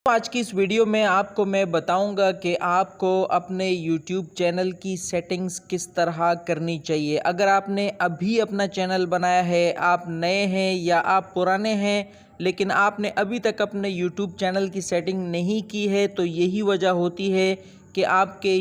आज की इस वीडियो में आपको मैं बताऊंगा कि आपको अपने YouTube चैनल की सेटिंग्स किस तरह करनी चाहिए। अगर आपने अभी अपना चैनल बनाया है, आप नए हैं या आप पुराने हैं, लेकिन आपने अभी तक अपने YouTube चैनल की सेटिंग नहीं की है, तो यही वजह होती है कि आपके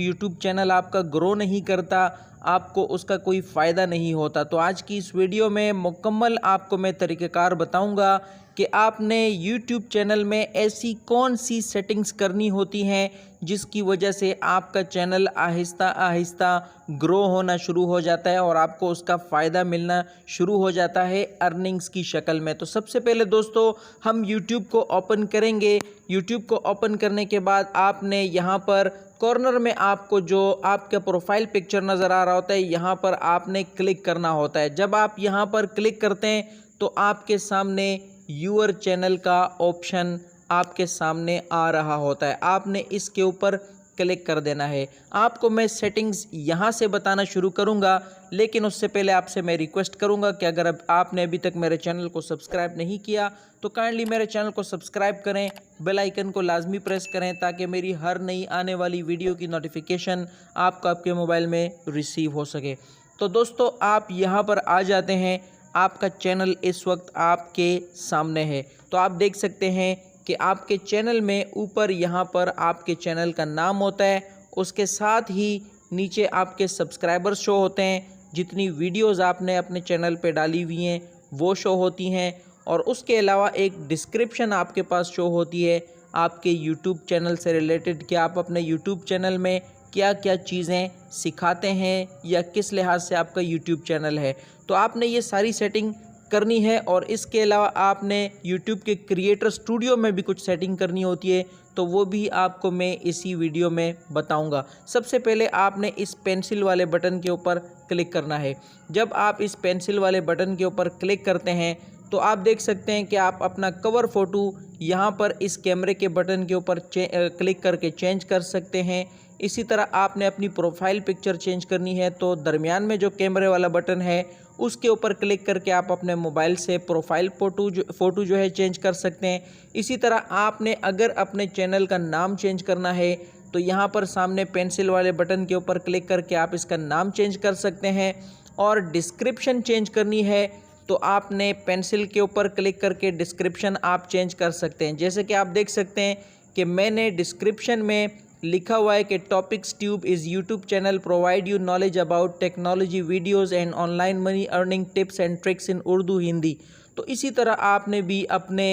YouTube चैनल आपका ग्रो नहीं करता, आपको उसका कोई फ़ायदा नहीं होता। तो आज की इस वीडियो में मुकम्मल आपको मैं तरीक़ेकार बताऊंगा कि आपने YouTube चैनल में ऐसी कौन सी सेटिंग्स करनी होती हैं जिसकी वजह से आपका चैनल आहिस्ता आहिस्ता ग्रो होना शुरू हो जाता है और आपको उसका फ़ायदा मिलना शुरू हो जाता है अर्निंग्स की शक्ल में। तो सबसे पहले दोस्तों हम YouTube को ओपन करेंगे। YouTube को ओपन करने के बाद आपने यहाँ पर कॉर्नर में आपको जो आपका प्रोफाइल पिक्चर नज़र आ रहा होता है, यहाँ पर आपने क्लिक करना होता है। जब आप यहाँ पर क्लिक करते हैं तो आपके सामने यूअर चैनल का ऑप्शन आपके सामने आ रहा होता है। आपने इसके ऊपर क्लिक कर देना है। आपको मैं सेटिंग्स यहाँ से बताना शुरू करूँगा, लेकिन उससे पहले आपसे मैं रिक्वेस्ट करूँगा कि अगर आपने अभी तक मेरे चैनल को सब्सक्राइब नहीं किया तो काइंडली मेरे चैनल को सब्सक्राइब करें, बेल आइकन को लाजमी प्रेस करें ताकि मेरी हर नई आने वाली वीडियो की नोटिफिकेशन आपको आपके मोबाइल में रिसीव हो सके। तो दोस्तों आप यहाँ पर आ जाते हैं। आपका चैनल इस वक्त आपके सामने है, तो आप देख सकते हैं कि आपके चैनल में ऊपर यहाँ पर आपके चैनल का नाम होता है, उसके साथ ही नीचे आपके सब्सक्राइबर्स शो होते हैं, जितनी वीडियोस आपने अपने चैनल पे डाली हुई हैं वो शो होती हैं, और उसके अलावा एक डिस्क्रिप्शन आपके पास शो होती है आपके यूट्यूब चैनल से रिलेटेड कि आप अपने यूट्यूब चैनल में क्या क्या चीज़ें सिखाते हैं या किस लिहाज से आपका यूट्यूब चैनल है। तो आपने ये सारी सेटिंग करनी है, और इसके अलावा आपने यूट्यूब के क्रिएटर स्टूडियो में भी कुछ सेटिंग करनी होती है, तो वो भी आपको मैं इसी वीडियो में बताऊंगा। सबसे पहले आपने इस पेंसिल वाले बटन के ऊपर क्लिक करना है। जब आप इस पेंसिल वाले बटन के ऊपर क्लिक करते हैं तो आप देख सकते हैं कि आप अपना कवर फ़ोटो यहाँ पर इस कैमरे के बटन के ऊपर क्लिक करके चेंज कर सकते हैं। इसी तरह आपने अपनी प्रोफाइल पिक्चर चेंज करनी है तो दरमियान में जो कैमरे वाला बटन है उसके ऊपर क्लिक करके आप अपने मोबाइल से प्रोफाइल फ़ोटो जो है चेंज कर सकते हैं। इसी तरह आपने अगर अपने चैनल का नाम चेंज करना है तो यहाँ पर सामने पेंसिल वाले बटन के ऊपर क्लिक करके आप इसका नाम चेंज कर सकते हैं। और डिस्क्रिप्शन चेंज करनी है तो आपने पेंसिल के ऊपर क्लिक करके डिस्क्रिप्शन आप चेंज कर सकते हैं। जैसे कि आप देख सकते हैं कि मैंने डिस्क्रिप्शन में लिखा हुआ है कि topics tube is YouTube channel provide you knowledge about technology videos and online money earning tips and tricks इन उर्दू हिंदी। तो इसी तरह आपने भी अपने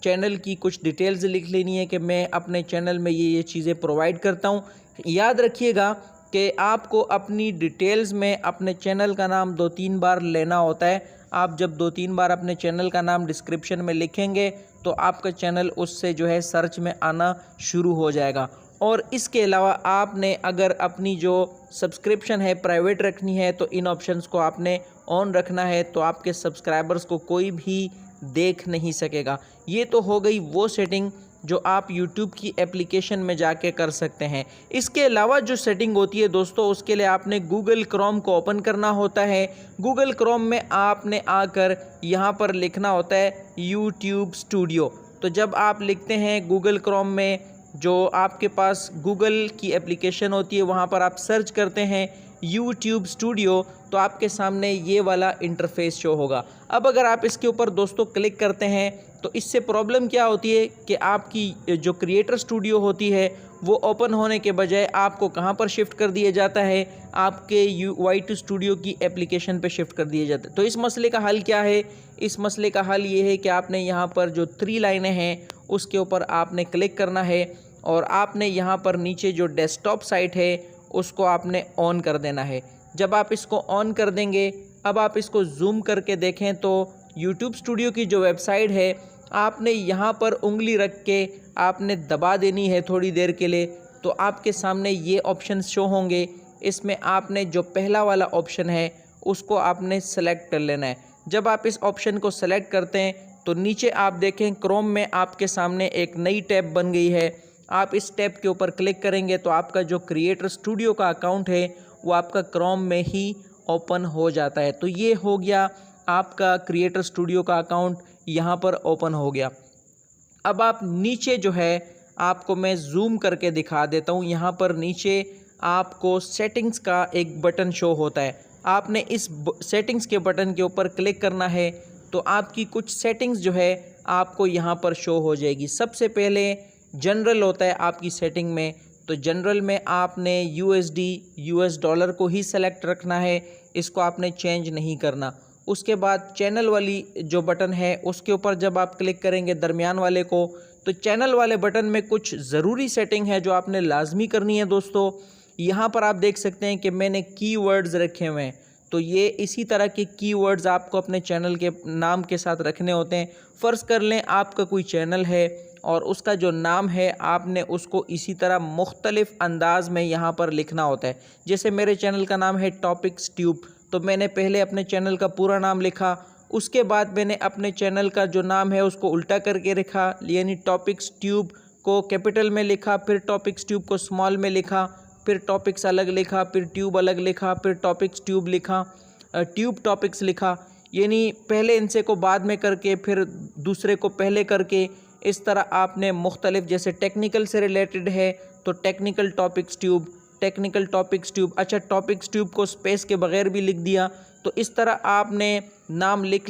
चैनल की कुछ डिटेल्स लिख लेनी है कि मैं अपने चैनल में ये चीज़ें प्रोवाइड करता हूँ। याद रखिएगा कि आपको अपनी डिटेल्स में अपने चैनल का नाम 2-3 बार लेना होता है। आप जब 2-3 बार अपने चैनल का नाम डिस्क्रिप्शन में लिखेंगे तो आपका चैनल उससे जो है सर्च में आना शुरू हो जाएगा। और इसके अलावा आपने अगर अपनी जो सब्सक्रिप्शन है प्राइवेट रखनी है तो इन ऑप्शंस को आपने ऑन रखना है, तो आपके सब्सक्राइबर्स को कोई भी देख नहीं सकेगा। ये तो हो गई वो सेटिंग जो आप YouTube की एप्लीकेशन में जाके कर सकते हैं। इसके अलावा जो सेटिंग होती है दोस्तों, उसके लिए आपने गूगल क्रोम को ओपन करना होता है। गूगल क्रोम में आपने आकर यहाँ पर लिखना होता है YouTube स्टूडियो। तो जब आप लिखते हैं गूगल क्रोम में, जो आपके पास गूगल की एप्लीकेशन होती है, वहाँ पर आप सर्च करते हैं YouTube स्टूडियो, तो आपके सामने ये वाला इंटरफेस शो होगा। अब अगर आप इसके ऊपर दोस्तों क्लिक करते हैं तो इससे प्रॉब्लम क्या होती है कि आपकी जो क्रिएटर स्टूडियो होती है वो ओपन होने के बजाय आपको कहाँ पर शिफ्ट कर दिया जाता है, आपके Y2 स्टूडियो की एप्लीकेशन पे शिफ्ट कर दिया जाता है। तो इस मसले का हल क्या है? इस मसले का हल ये है कि आपने यहाँ पर जो 3 लाइनें हैं उसके ऊपर आपने क्लिक करना है, और आपने यहाँ पर नीचे जो डेस्कटॉप साइट है उसको आपने ऑन कर देना है। जब आप इसको ऑन कर देंगे, अब आप इसको जूम करके देखें तो YouTube स्टूडियो की जो वेबसाइट है आपने यहाँ पर उंगली रख के आपने दबा देनी है थोड़ी देर के लिए, तो आपके सामने ये ऑप्शन शो होंगे। इसमें आपने जो पहला वाला ऑप्शन है उसको आपने सेलेक्ट कर लेना है। जब आप इस ऑप्शन को सेलेक्ट करते हैं तो नीचे आप देखें क्रोम में आपके सामने एक नई टैब बन गई है। आप इस टैब के ऊपर क्लिक करेंगे तो आपका जो क्रिएटर स्टूडियो का अकाउंट है वो आपका क्रोम में ही ओपन हो जाता है। तो ये हो गया आपका क्रिएटर स्टूडियो का अकाउंट यहाँ पर ओपन हो गया। अब आप नीचे जो है आपको मैं जूम करके दिखा देता हूँ। यहाँ पर नीचे आपको सेटिंग्स का एक बटन शो होता है। आपने इस सेटिंग्स के बटन के ऊपर क्लिक करना है तो आपकी कुछ सेटिंग्स जो है आपको यहाँ पर शो हो जाएगी। सबसे पहले जनरल होता है आपकी सेटिंग में, तो जनरल में आपने यूएस डॉलर को ही सेलेक्ट रखना है, इसको आपने चेंज नहीं करना। उसके बाद चैनल वाली जो बटन है उसके ऊपर जब आप क्लिक करेंगे दरमियान वाले को, तो चैनल वाले बटन में कुछ ज़रूरी सेटिंग है जो आपने लाजमी करनी है दोस्तों। यहाँ पर आप देख सकते हैं कि मैंने कीवर्ड्स रखे हुए हैं, तो ये इसी तरह के कीवर्ड्स आपको अपने चैनल के नाम के साथ रखने होते हैं। फ़र्ज़ कर लें आपका कोई चैनल है और उसका जो नाम है आपने उसको इसी तरह मुख्तलिफ़ अंदाज़ में यहाँ पर लिखना होता है। जैसे मेरे चैनल का नाम है टॉपिक्स ट्यूब, तो मैंने पहले अपने चैनल का पूरा नाम लिखा, उसके बाद मैंने अपने चैनल का जो नाम है उसको उल्टा करके लिखा, यानी टॉपिक्स ट्यूब को कैपिटल में लिखा, फिर टॉपिक्स ट्यूब को स्मॉल में लिखा, फिर टॉपिक्स अलग लिखा, फिर ट्यूब अलग लिखा, फिर टॉपिक्स ट्यूब लिखा, ट्यूब टॉपिक्स लिखा। यानी पहले इनसे को बाद में करके फिर दूसरे को पहले करके, इस तरह आपने मुख्तलिफ, जैसे टेक्निकल से रिलेटेड है तो technical topics tube, technical topics tube. अच्छा, टॉपिक्स ट्यूब को स्पेस के बगैर भी लिख दिया। तो इस तरह आपने नाम लिख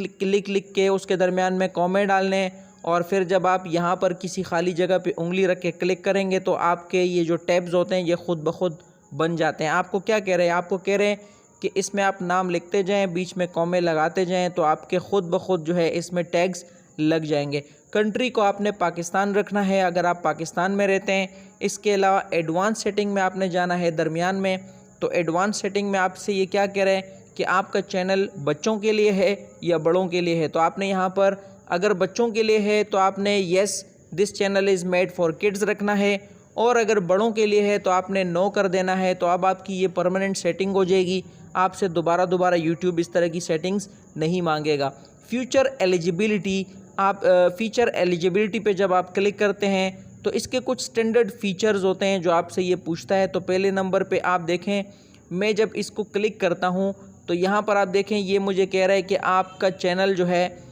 के उसके दरमियान में कॉमे डालने हैं, और फिर जब आप यहाँ पर किसी खाली जगह पे उंगली रख के क्लिक करेंगे तो आपके ये जो टैब्स होते हैं ये ख़ुद ब खुद बन जाते हैं। आपको क्या कह रहे हैं, आपको कह रहे हैं कि इसमें आप नाम लिखते जाएं, बीच में कॉमे लगाते जाएं, तो आपके ख़ुद ब खुद जो है इसमें टैग्स लग जाएंगे। कंट्री को आपने पाकिस्तान रखना है अगर आप पाकिस्तान में रहते हैं। इसके अलावा एडवांस सेटिंग में आपने जाना है दरमियान में, तो एडवांस सेटिंग में आपसे ये क्या कह रहे हैं कि आपका चैनल बच्चों के लिए है या बड़ों के लिए है। तो आपने यहाँ पर अगर बच्चों के लिए है तो आपने yes this channel is made for kids रखना है, और अगर बड़ों के लिए है तो आपने नो कर देना है। तो अब आपकी ये परमानेंट सेटिंग हो जाएगी, आपसे दोबारा यूट्यूब इस तरह की सेटिंग्स नहीं मांगेगा। फ्यूचर एलिजिबिलिटी, आप फ़ीचर एलिजिबिलिटी पे जब आप क्लिक करते हैं तो इसके कुछ स्टैंडर्ड फ़ीचर्स होते हैं जो आपसे ये पूछता है। तो पहले नंबर पे आप देखें, मैं जब इसको क्लिक करता हूँ तो यहाँ पर आप देखें ये मुझे कह रहा है कि आपका चैनल जो है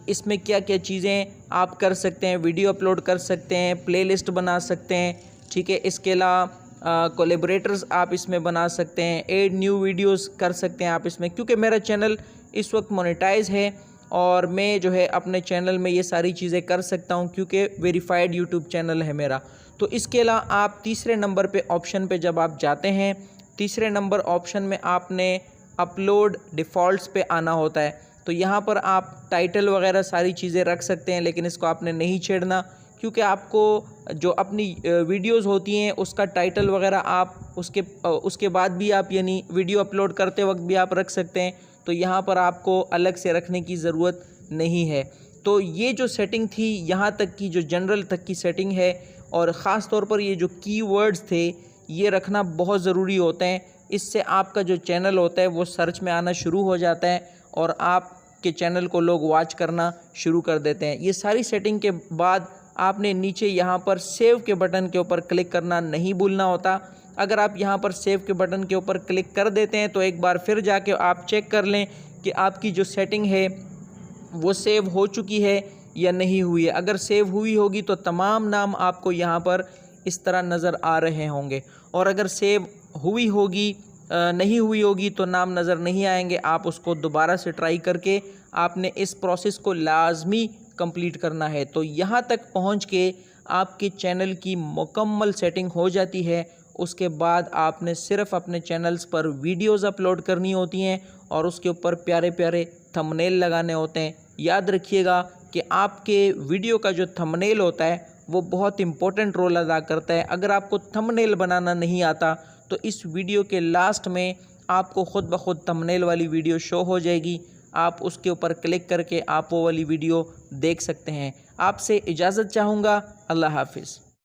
इसमें क्या क्या चीज़ें आप कर सकते हैं। वीडियो अपलोड कर सकते हैं, प्लेलिस्ट बना सकते हैं, ठीक है। इसके अलावा कोलैबोरेटर्स आप इसमें बना सकते हैं, ऐड न्यू वीडियोस कर सकते हैं आप इसमें। क्योंकि मेरा चैनल इस वक्त मोनेटाइज है और मैं जो है अपने चैनल में ये सारी चीज़ें कर सकता हूँ क्योंकि वेरीफाइड यूट्यूब चैनल है मेरा। तो इसके अलावा आप तीसरे नंबर पे ऑप्शन पे जब आप जाते हैं, तीसरे नंबर ऑप्शन में आपने अपलोड डिफ़ॉल्ट्स पे आना होता है। तो यहाँ पर आप टाइटल वगैरह सारी चीज़ें रख सकते हैं, लेकिन इसको आपने नहीं छेड़ना क्योंकि आपको जो अपनी वीडियोस होती हैं उसका टाइटल वगैरह आप उसके बाद भी आप यानी वीडियो अपलोड करते वक्त भी आप रख सकते हैं। तो यहाँ पर आपको अलग से रखने की ज़रूरत नहीं है। तो ये जो सेटिंग थी यहाँ तक की, जो जनरल तक की सेटिंग है, और ख़ास तौर पर ये जो कीवर्ड्स थे ये रखना बहुत ज़रूरी होते हैं। इससे आपका जो चैनल होता है वो सर्च में आना शुरू हो जाता है और आपके चैनल को लोग वॉच करना शुरू कर देते हैं। ये सारी सेटिंग के बाद आपने नीचे यहाँ पर सेव के बटन के ऊपर क्लिक करना नहीं भूलना होता। अगर आप यहाँ पर सेव के बटन के ऊपर क्लिक कर देते हैं तो एक बार फिर जाके आप चेक कर लें कि आपकी जो सेटिंग है वो सेव हो चुकी है या नहीं हुई है। अगर सेव हुई होगी तो तमाम नाम आपको यहाँ पर इस तरह नज़र आ रहे होंगे, और अगर सेव हुई होगी नहीं हुई होगी तो नाम नज़र नहीं आएंगे। आप उसको दोबारा से ट्राई करके आपने इस प्रोसेस को लाजमी कंप्लीट करना है। तो यहाँ तक पहुँच के आपके चैनल की मुकम्मल सेटिंग हो जाती है। उसके बाद आपने सिर्फ़ अपने चैनल्स पर वीडियोज़ अपलोड करनी होती हैं और उसके ऊपर प्यारे प्यारे थंबनेल लगाने होते हैं। याद रखिएगा कि आपके वीडियो का जो थंबनेल होता है वो बहुत इम्पोर्टेंट रोल अदा करता है। अगर आपको थंबनेल बनाना नहीं आता तो इस वीडियो के लास्ट में आपको ख़ुद ब खुद थंबनेल वाली वीडियो शो हो जाएगी। आप उसके ऊपर क्लिक करके आप वो वाली वीडियो देख सकते हैं। आपसे इजाज़त चाहूँगा। अल्लाह हाफ़िज़।